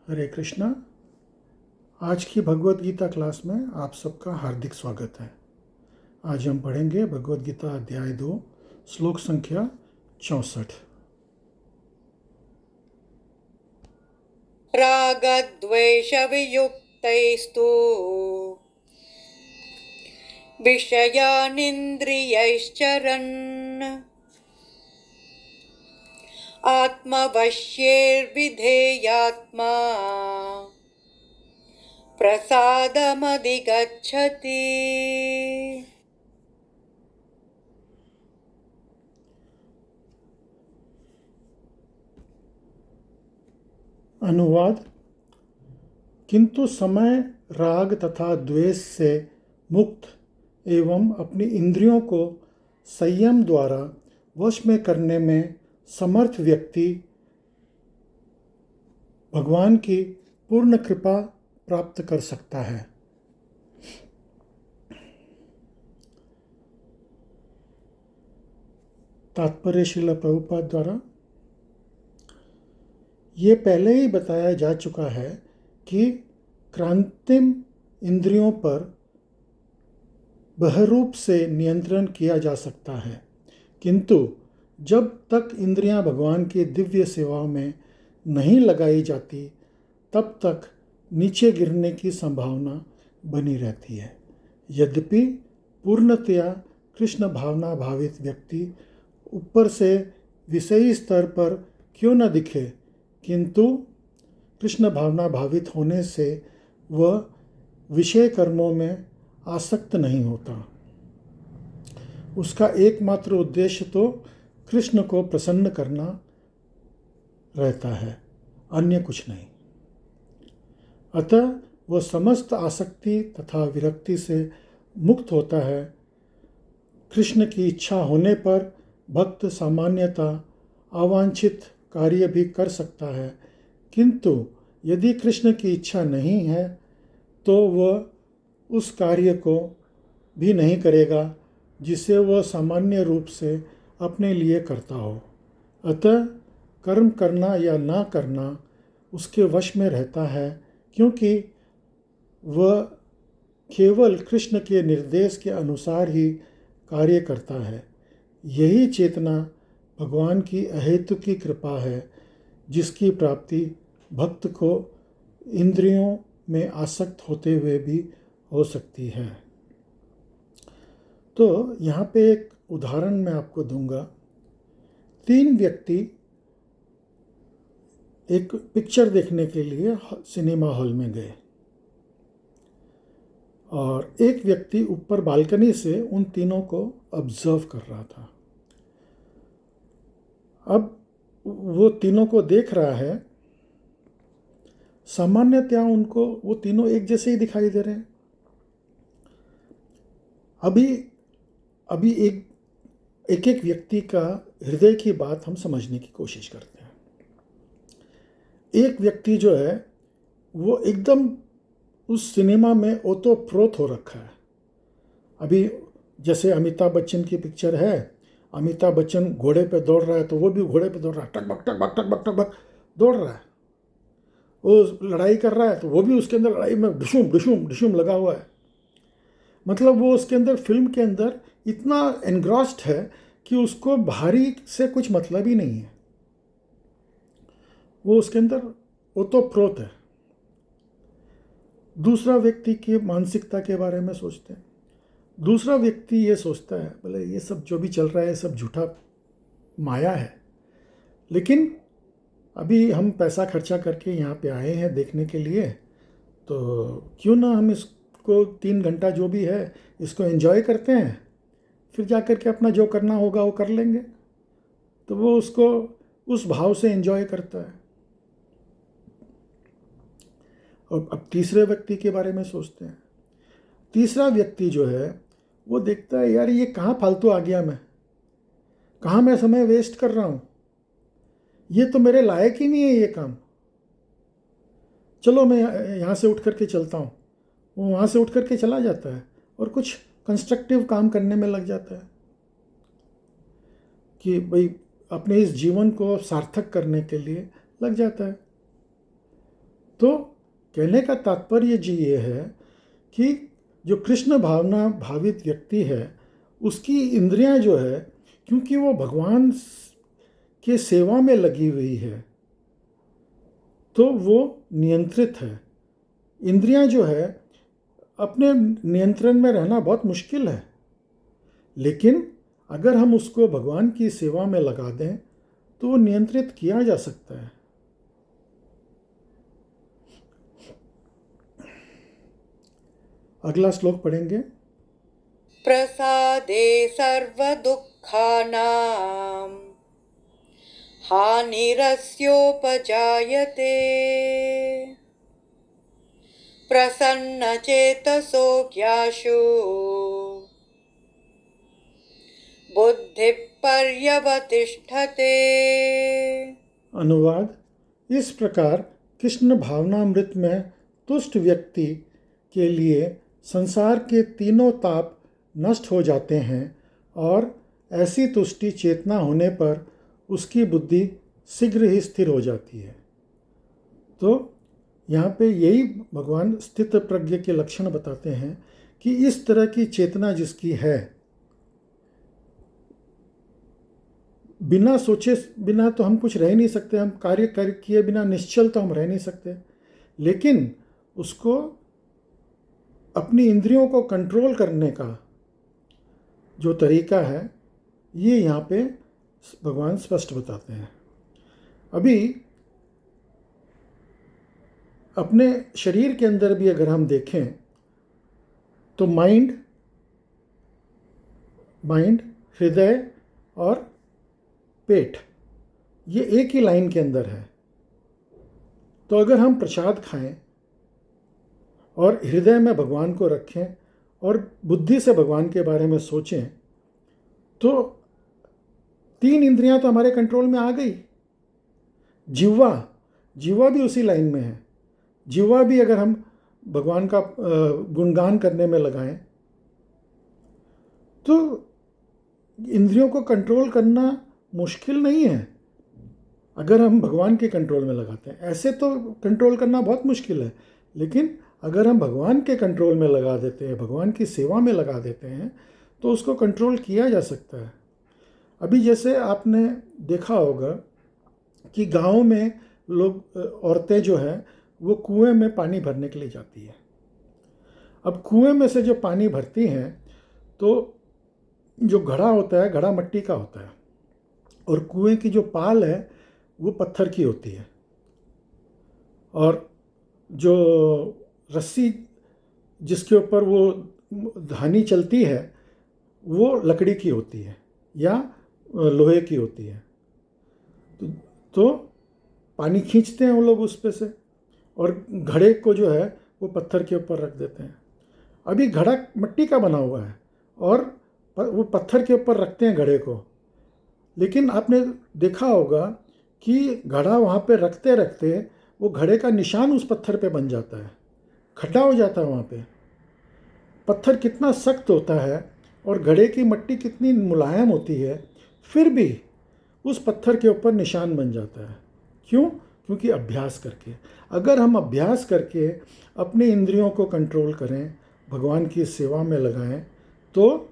हरे कृष्णा। आज की भगवत गीता क्लास में आप सबका हार्दिक स्वागत है। आज हम पढ़ेंगे भगवत गीता अध्याय 2 श्लोक संख्या 64। रागद्वेषवियुक्तैस्तु विषयानिन्द्रियैश्चरन् आत्मवश्यैर्विधेयात्मा प्रसादमधिगच्छति। अनुवाद। किंतु समय राग तथा द्वेष से मुक्त एवं अपनी इंद्रियों को संयम द्वारा वश में करने में समर्थ व्यक्ति भगवान की पूर्ण कृपा प्राप्त कर सकता है। तात्पर्य श्रील प्रभुपाद द्वारा। ये पहले ही बताया जा चुका है कि क्रांतिम इंद्रियों पर बहरूप से नियंत्रण किया जा सकता है, किंतु जब तक इंद्रियां भगवान की दिव्य सेवा में नहीं लगाई जाती तब तक नीचे गिरने की संभावना बनी रहती है। यद्यपि पूर्णतया कृष्ण भावना भावित व्यक्ति ऊपर से विषयी स्तर पर क्यों न दिखे, किंतु कृष्ण भावना भावित होने से वह विषय कर्मों में आसक्त नहीं होता। उसका एकमात्र उद्देश्य तो कृष्ण को प्रसन्न करना रहता है, अन्य कुछ नहीं। अतः वह समस्त आसक्ति तथा विरक्ति से मुक्त होता है। कृष्ण की इच्छा होने पर भक्त सामान्यतः अवांछित कार्य भी कर सकता है, किंतु यदि कृष्ण की इच्छा नहीं है तो वह उस कार्य को भी नहीं करेगा जिसे वह सामान्य रूप से अपने लिए करता हो। अतः कर्म करना या ना करना उसके वश में रहता है, क्योंकि वह केवल कृष्ण के निर्देश के अनुसार ही कार्य करता है। यही चेतना भगवान की अहेतुकी कृपा है, जिसकी प्राप्ति भक्त को इंद्रियों में आसक्त होते हुए भी हो सकती है। तो यहाँ पे एक उदाहरण मैं आपको दूंगा। 3 व्यक्ति एक पिक्चर देखने के लिए सिनेमा हॉल में गए और एक व्यक्ति ऊपर बालकनी से उन तीनों को ऑब्जर्व कर रहा था। अब वो तीनों को देख रहा है। सामान्यतया उनको वो तीनों एक जैसे ही दिखाई दे रहे हैं। अभी एक एक व्यक्ति का हृदय की बात हम समझने की कोशिश करते हैं। एक व्यक्ति जो है वो एकदम उस सिनेमा में ओतप्रोत हो रखा है। अभी जैसे अमिताभ बच्चन की पिक्चर है, अमिताभ बच्चन घोड़े पे दौड़ रहा है तो वो भी घोड़े पे दौड़ रहा है, टकबक टकबक टकबक टकबक दौड़ रहा है। वो लड़ाई कर रहा है तो वो भी उसके अंदर लड़ाई में ढुशुम ढुशुम ढुशुम लगा हुआ है। मतलब वो उसके अंदर फिल्म के अंदर इतना एनग्रॉस्ड है कि उसको बाहरी से कुछ मतलब ही नहीं है। वो उसके अंदर ओतप्रोत है। दूसरा व्यक्ति की मानसिकता के बारे में सोचते हैं। दूसरा व्यक्ति ये सोचता है, बोले ये सब जो भी चल रहा है सब झूठा माया है, लेकिन अभी हम पैसा खर्चा करके यहाँ पे आए हैं देखने के लिए, तो क्यों ना हम इसको 3 घंटा जो भी है इसको एंजॉय करते हैं, फिर जा कर के अपना जो करना होगा वो कर लेंगे। तो वो उसको उस भाव से एंजॉय करता है। और अब तीसरे व्यक्ति के बारे में सोचते हैं। तीसरा व्यक्ति जो है वो देखता है, यार ये कहाँ फालतू आ गया, मैं कहाँ मैं समय वेस्ट कर रहा हूँ, ये तो मेरे लायक ही नहीं है ये काम, चलो मैं यहाँ से उठ करके चलता हूँ। वो वहाँ से उठ करके चला जाता है और कुछ कंस्ट्रक्टिव काम करने में लग जाता है कि भाई अपने इस जीवन को सार्थक करने के लिए लग जाता है। तो कहने का तात्पर्य जी ये है कि जो कृष्ण भावना भावित व्यक्ति है उसकी इंद्रियां जो है, क्योंकि वो भगवान के सेवा में लगी हुई है, तो वो नियंत्रित है। इंद्रियां जो है अपने नियंत्रण में रहना बहुत मुश्किल है, लेकिन अगर हम उसको भगवान की सेवा में लगा दें तो वो नियंत्रित किया जा सकता है। अगला श्लोक पढ़ेंगे। प्रसादे सर्वदुःखानां हानिरस्योपजायते प्रसन्नचेतसो ज्ञाशु बुद्धिः पर्यवतिष्ठते। अनुवाद। इस प्रकार कृष्ण भावनामृत में तुष्ट व्यक्ति के लिए संसार के तीनों ताप नष्ट हो जाते हैं और ऐसी तुष्टि चेतना होने पर उसकी बुद्धि शीघ्र ही स्थिर हो जाती है। तो यहाँ पे यही भगवान स्थित प्रज्ञ के लक्षण बताते हैं कि इस तरह की चेतना जिसकी है, बिना सोचे बिना तो हम कुछ रह नहीं सकते, हम कार्य किए बिना निश्चल तो हम रह नहीं सकते, लेकिन उसको अपनी इंद्रियों को कंट्रोल करने का जो तरीका है ये यहाँ पे भगवान स्पष्ट बताते हैं। अभी अपने शरीर के अंदर भी अगर हम देखें तो माइंड, हृदय और पेट ये एक ही लाइन के अंदर है। तो अगर हम प्रसाद खाएं और हृदय में भगवान को रखें और बुद्धि से भगवान के बारे में सोचें तो तीन इंद्रियां तो हमारे कंट्रोल में आ गई। जिह्वा भी उसी लाइन में है। जिह्वा भी अगर हम भगवान का गुणगान करने में लगाएं तो इंद्रियों को कंट्रोल करना मुश्किल नहीं है अगर हम भगवान के कंट्रोल में लगाते हैं। ऐसे तो कंट्रोल करना बहुत मुश्किल है, लेकिन अगर हम भगवान के कंट्रोल में लगा देते हैं, भगवान की सेवा में लगा देते हैं, तो उसको कंट्रोल किया जा सकता है। अभी जैसे आपने देखा होगा कि गाँव में लोग, औरतें जो है वो कुएं में पानी भरने के लिए जाती है। अब कुएं में से जो पानी भरती हैं तो जो घड़ा होता है, घड़ा मिट्टी का होता है और कुएं की जो पाल है वो पत्थर की होती है और जो रस्सी जिसके ऊपर वो धानी चलती है वो लकड़ी की होती है या लोहे की होती है। तो पानी खींचते हैं वो लोग उस पे से और घड़े को जो है वो पत्थर के ऊपर रख देते हैं। अभी घड़ा मिट्टी का बना हुआ है और वो पत्थर के ऊपर रखते हैं घड़े को, लेकिन आपने देखा होगा कि घड़ा वहाँ पे रखते रखते वो घड़े का निशान उस पत्थर पे बन जाता है, खड्डा हो जाता है वहाँ पे। पत्थर कितना सख्त होता है और घड़े की मिट्टी कितनी मुलायम होती है, फिर भी उस पत्थर के ऊपर निशान बन जाता है। क्यों? क्योंकि अभ्यास करके। अगर हम अभ्यास करके अपने इंद्रियों को कंट्रोल करें, भगवान की सेवा में लगाएं, तो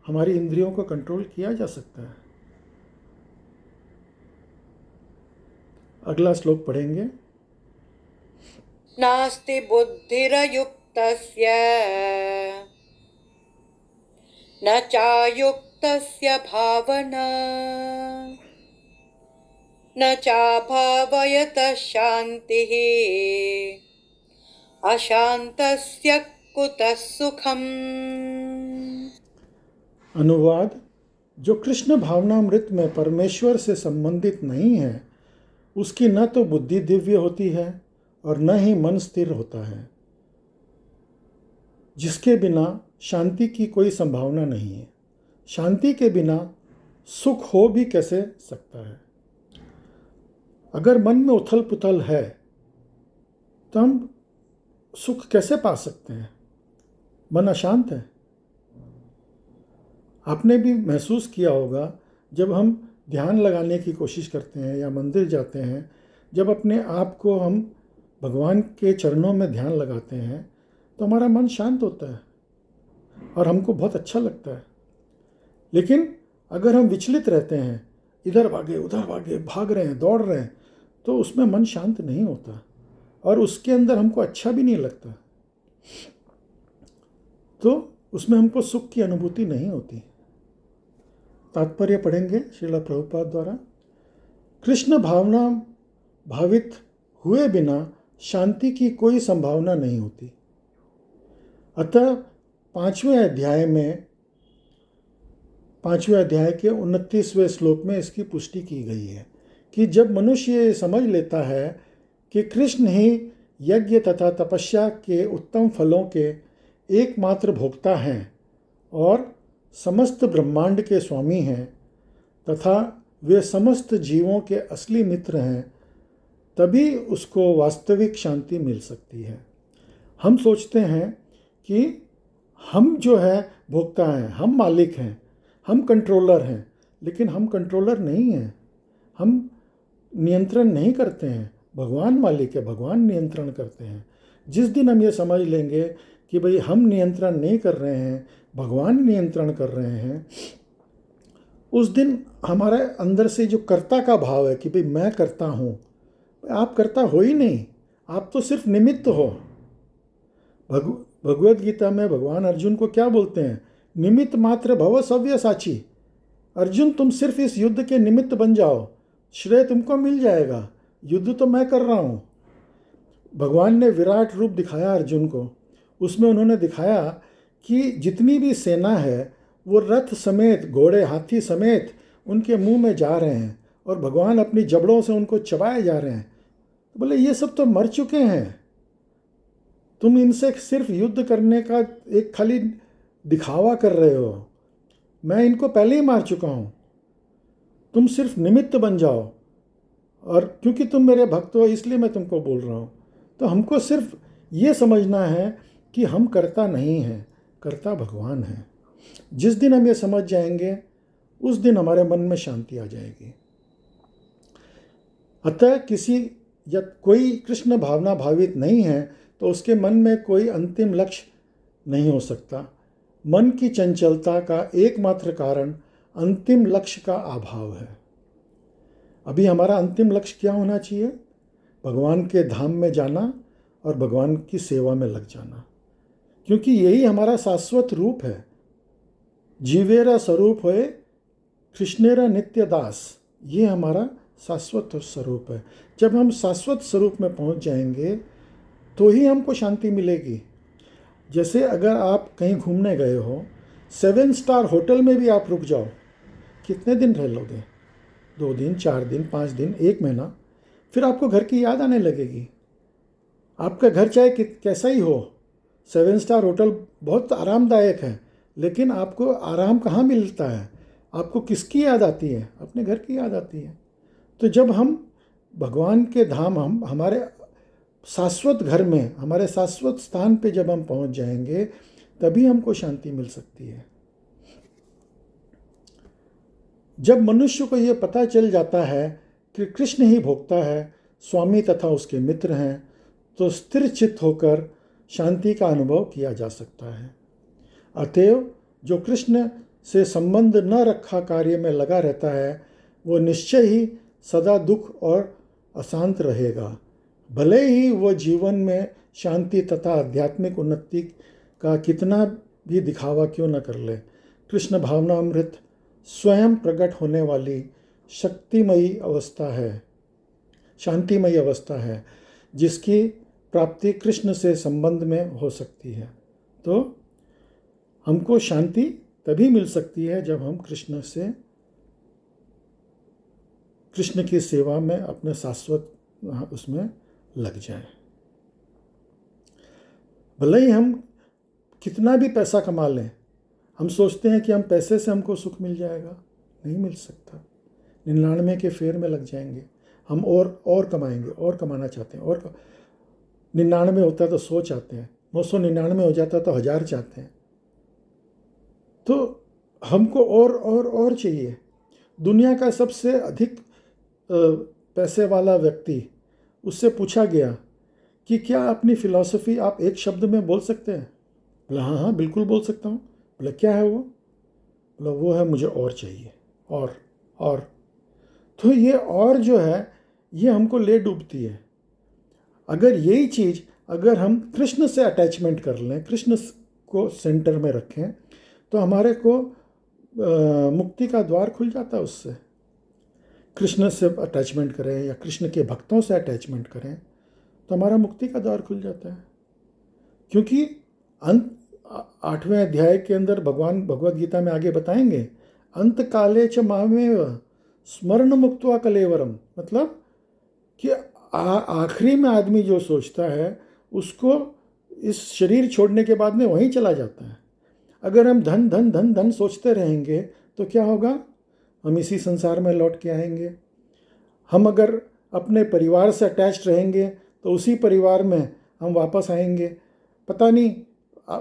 हमारी इंद्रियों को कंट्रोल किया जा सकता है। अगला श्लोक पढ़ेंगे। नास्ति बुद्धिरयुक्तस्य न चायुक्तस्य भावना न चाभावयतः शान्तिः अशान्तस्य कुतः सुखम्। अनुवाद। जो कृष्ण भावनामृत में परमेश्वर से संबंधित नहीं है उसकी न तो बुद्धि दिव्य होती है और न ही मन स्थिर होता है, जिसके बिना शांति की कोई संभावना नहीं है। शांति के बिना सुख हो भी कैसे सकता है? अगर मन में उथल पुथल है तो हम सुख कैसे पा सकते हैं? मन अशांत है। आपने भी महसूस किया होगा जब हम ध्यान लगाने की कोशिश करते हैं या मंदिर जाते हैं, जब अपने आप को हम भगवान के चरणों में ध्यान लगाते हैं तो हमारा मन शांत होता है और हमको बहुत अच्छा लगता है। लेकिन अगर हम विचलित रहते हैं, इधर भागे उधर भागे, भाग रहे हैं, दौड़ रहे हैं, तो उसमें मन शांत नहीं होता और उसके अंदर हमको अच्छा भी नहीं लगता, तो उसमें हमको सुख की अनुभूति नहीं होती। तात्पर्य पढ़ेंगे श्रील प्रभुपाद द्वारा। कृष्ण भावना भावित हुए बिना शांति की कोई संभावना नहीं होती। अतः 5वें अध्याय के 29वें श्लोक में इसकी पुष्टि की गई है कि जब मनुष्य ये समझ लेता है कि कृष्ण ही यज्ञ तथा तपस्या के उत्तम फलों के एकमात्र भोक्ता हैं और समस्त ब्रह्मांड के स्वामी हैं तथा वे समस्त जीवों के असली मित्र हैं, तभी उसको वास्तविक शांति मिल सकती है। हम सोचते हैं कि हम जो है भोक्ता हैं, हम मालिक हैं, हम कंट्रोलर हैं, लेकिन हम कंट्रोलर नहीं हैं। हम नियंत्रण नहीं करते हैं, भगवान मालिक है, भगवान नियंत्रण करते हैं। जिस दिन हम ये समझ लेंगे कि भाई हम नियंत्रण नहीं कर रहे हैं, भगवान नियंत्रण कर रहे हैं, उस दिन हमारे अंदर से जो कर्ता का भाव है कि भाई मैं करता हूँ, आप करता हो ही नहीं, आप तो सिर्फ निमित्त हो। भगवद गीता में भगवान अर्जुन को क्या बोलते हैं? निमित्त मात्र भव सव्यसाची। अर्जुन, तुम सिर्फ इस युद्ध के निमित्त बन जाओ, श्रेय तुमको मिल जाएगा, युद्ध तो मैं कर रहा हूँ। भगवान ने विराट रूप दिखाया अर्जुन को, उसमें उन्होंने दिखाया कि जितनी भी सेना है वो रथ समेत, घोड़े हाथी समेत उनके मुंह में जा रहे हैं और भगवान अपनी जबड़ों से उनको चबाए जा रहे हैं। बोले ये सब तो मर चुके हैं, तुम इनसे सिर्फ युद्ध करने का एक खाली दिखावा कर रहे हो, मैं इनको पहले ही मार चुका हूँ, तुम सिर्फ निमित्त बन जाओ, और क्योंकि तुम मेरे भक्त हो इसलिए मैं तुमको बोल रहा हूँ। तो हमको सिर्फ ये समझना है कि हम कर्ता नहीं हैं, कर्ता भगवान हैं। जिस दिन हम ये समझ जाएंगे उस दिन हमारे मन में शांति आ जाएगी। अतः किसी या कोई कृष्ण भावना भावित नहीं है तो उसके मन में कोई अंतिम लक्ष्य नहीं हो सकता। मन की चंचलता का एकमात्र कारण अंतिम लक्ष्य का अभाव है। अभी हमारा अंतिम लक्ष्य क्या होना चाहिए? भगवान के धाम में जाना और भगवान की सेवा में लग जाना, क्योंकि यही हमारा शाश्वत रूप है। जीवेरा स्वरूप होए कृष्णेरा नित्य दास, ये हमारा शाश्वत स्वरूप है। जब हम शाश्वत स्वरूप में पहुंच जाएंगे तो ही हमको शांति मिलेगी। जैसे अगर आप कहीं घूमने गए हो, 7 स्टार होटल में भी आप रुक जाओ, कितने दिन रह लोगे? 2 दिन, 4 दिन, 5 दिन, 1 महीना, फिर आपको घर की याद आने लगेगी। आपका घर चाहे कैसा ही हो, 7 स्टार होटल बहुत आरामदायक है, लेकिन आपको आराम कहाँ मिलता है? आपको किसकी याद आती है? अपने घर की याद आती है। तो जब हम भगवान के धाम, हम हमारे शाश्वत घर में, हमारे शाश्वत स्थान पे जब हम पहुंच जाएंगे तभी हमको शांति मिल सकती है। जब मनुष्य को ये पता चल जाता है कि कृष्ण ही भोक्ता है, स्वामी तथा उसके मित्र हैं, तो स्थिर चित्त होकर शांति का अनुभव किया जा सकता है। अतएव जो कृष्ण से संबंध न रखा कार्य में लगा रहता है वो निश्चय ही सदा दुख और अशांत रहेगा, भले ही वो जीवन में शांति तथा आध्यात्मिक उन्नति का कितना भी दिखावा क्यों न कर ले। कृष्ण भावनामृत स्वयं प्रकट होने वाली शक्तिमयी अवस्था है, शांतिमयी अवस्था है, जिसकी प्राप्ति कृष्ण से संबंध में हो सकती है। तो हमको शांति तभी मिल सकती है जब हम कृष्ण की सेवा में अपने शाश्वत उसमें लग जाएं। भले ही हम कितना भी पैसा कमा लें, हम सोचते हैं कि हम पैसे से हमको सुख मिल जाएगा, नहीं मिल सकता। 99 के फेर में लग जाएंगे, हम और कमाएंगे, और कमाना चाहते हैं, और 99 होता है तो 100 चाहते हैं, 999 हो जाता है तो 1000 चाहते हैं। तो हमको और चाहिए। दुनिया का सबसे अधिक पैसे वाला व्यक्ति, उससे पूछा गया कि क्या अपनी फिलॉसफी आप एक शब्द में बोल सकते हैं? बोला हाँ हाँ बिल्कुल बोल सकता हूँ। बोला क्या है वो? बोला वो है मुझे और चाहिए, और। तो ये और जो है ये हमको ले डूबती है। अगर यही चीज़ अगर हम कृष्ण से अटैचमेंट कर लें, कृष्ण को सेंटर में रखें, तो हमारे को मुक्ति का द्वार खुल जाता है उससे। कृष्ण से अटैचमेंट करें या कृष्ण के भक्तों से अटैचमेंट करें तो हमारा मुक्ति का द्वार खुल जाता है। क्योंकि अंत 8वें अध्याय के अंदर भगवान भगवद गीता में आगे बताएंगे, अंत काले च मामेव स्मरण मुक्त्वा कलेवरम, मतलब कि आखिरी में आदमी जो सोचता है उसको इस शरीर छोड़ने के बाद में वहीं चला जाता है। अगर हम धन धन धन धन सोचते रहेंगे तो क्या होगा? हम इसी संसार में लौट के आएंगे। हम अगर अपने परिवार से अटैच्ड रहेंगे तो उसी परिवार में हम वापस आएंगे। पता नहीं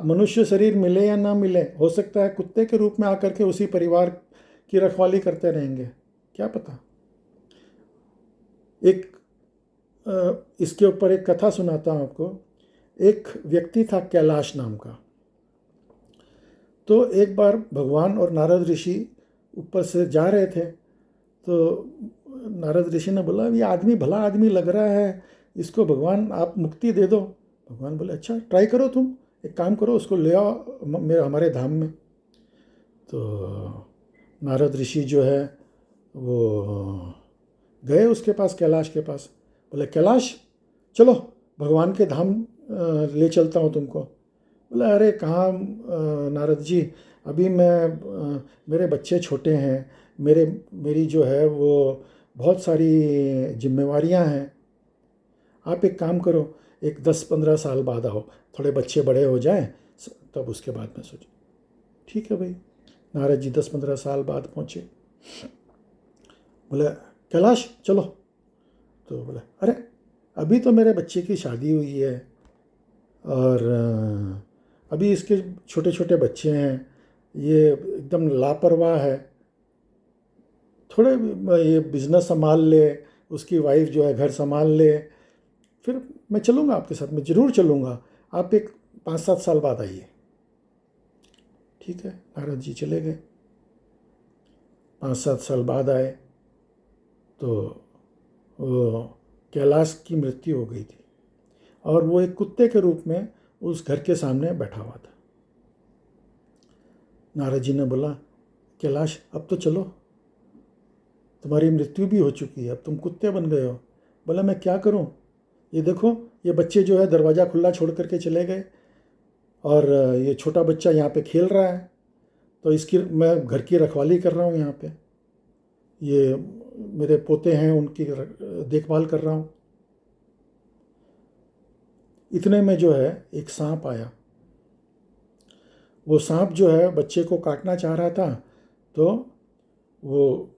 मनुष्य शरीर मिले या ना मिले, हो सकता है कुत्ते के रूप में आकर के उसी परिवार की रखवाली करते रहेंगे, क्या पता। एक इसके ऊपर एक कथा सुनाता हूँ आपको। एक व्यक्ति था कैलाश नाम का। तो एक बार भगवान और नारद ऋषि ऊपर से जा रहे थे, तो नारद ऋषि ने बोला ये आदमी भला आदमी लग रहा है, इसको भगवान आप मुक्ति दे दो। भगवान बोले अच्छा ट्राई करो, तुम एक काम करो, उसको ले आओ हमारे धाम में। तो नारद ऋषि जो है वो गए उसके पास, कैलाश के पास। बोले कैलाश चलो भगवान के धाम ले चलता हूँ तुमको। बोला अरे कहाँ नारद जी, अभी मेरे बच्चे छोटे हैं, मेरी जो है वो बहुत सारी जिम्मेवारियां हैं। आप एक काम करो, एक 10-15 साल बाद आओ, थोड़े बच्चे बड़े हो जाएं तब उसके बाद में सोचो। ठीक है भाई, नारद जी 10-15 साल बाद पहुँचे। बोले कैलाश चलो। तो बोले अरे अभी तो मेरे बच्चे की शादी हुई है और अभी इसके छोटे छोटे बच्चे हैं, ये एकदम लापरवाह है, थोड़े ये बिज़नेस संभाल ले, उसकी वाइफ जो है घर संभाल ले, फिर मैं चलूँगा आपके साथ में, ज़रूर चलूँगा, आप एक 5-7 साल बाद आइए। ठीक है, नारद जी चले गए। 5-7 साल बाद आए तो वो कैलाश की मृत्यु हो गई थी और वो एक कुत्ते के रूप में उस घर के सामने बैठा हुआ था। नारद जी ने बोला कैलाश अब तो चलो, तुम्हारी मृत्यु भी हो चुकी है, अब तुम कुत्ते बन गए हो। बोला मैं क्या करूं, ये देखो ये बच्चे जो है दरवाज़ा खुला छोड़ करके चले गए और ये छोटा बच्चा यहाँ पे खेल रहा है, तो इसकी मैं घर की रखवाली कर रहा हूँ, यहाँ पे ये मेरे पोते हैं उनकी देखभाल कर रहा हूँ। इतने में जो है एक सांप आया। वो सांप जो है बच्चे को काटना चाह रहा था, तो वो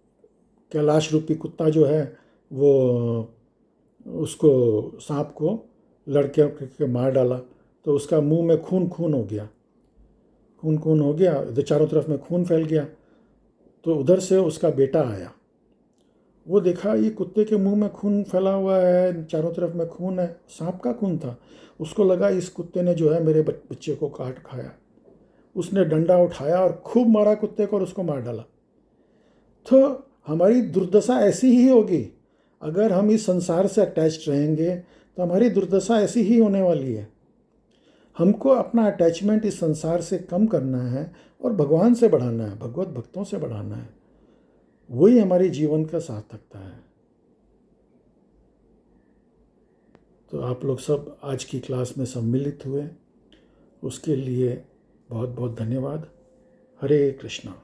कैलाश रूपी कुत्ता जो है वो उसको सांप को लड़के के मार डाला। तो उसका मुंह में खून खून हो गया, खून खून हो गया, इधर चारों तरफ में खून फैल गया। तो उधर से उसका बेटा आया, वो देखा ये कुत्ते के मुंह में खून फैला हुआ है, चारों तरफ में खून है, सांप का खून था। उसको लगा इस कुत्ते ने जो है मेरे बच्चे को काट खाया। उसने डंडा उठाया और खूब मारा कुत्ते को और उसको मार डाला। तो हमारी दुर्दशा ऐसी ही होगी, अगर हम इस संसार से अटैच्ड रहेंगे तो हमारी दुर्दशा ऐसी ही होने वाली है। हमको अपना अटैचमेंट इस संसार से कम करना है और भगवान से बढ़ाना है, भगवत भक्तों से बढ़ाना है, वही हमारे जीवन का सार्थकता है। तो आप लोग सब आज की क्लास में सम्मिलित हुए, उसके लिए बहुत बहुत धन्यवाद। हरे कृष्णा।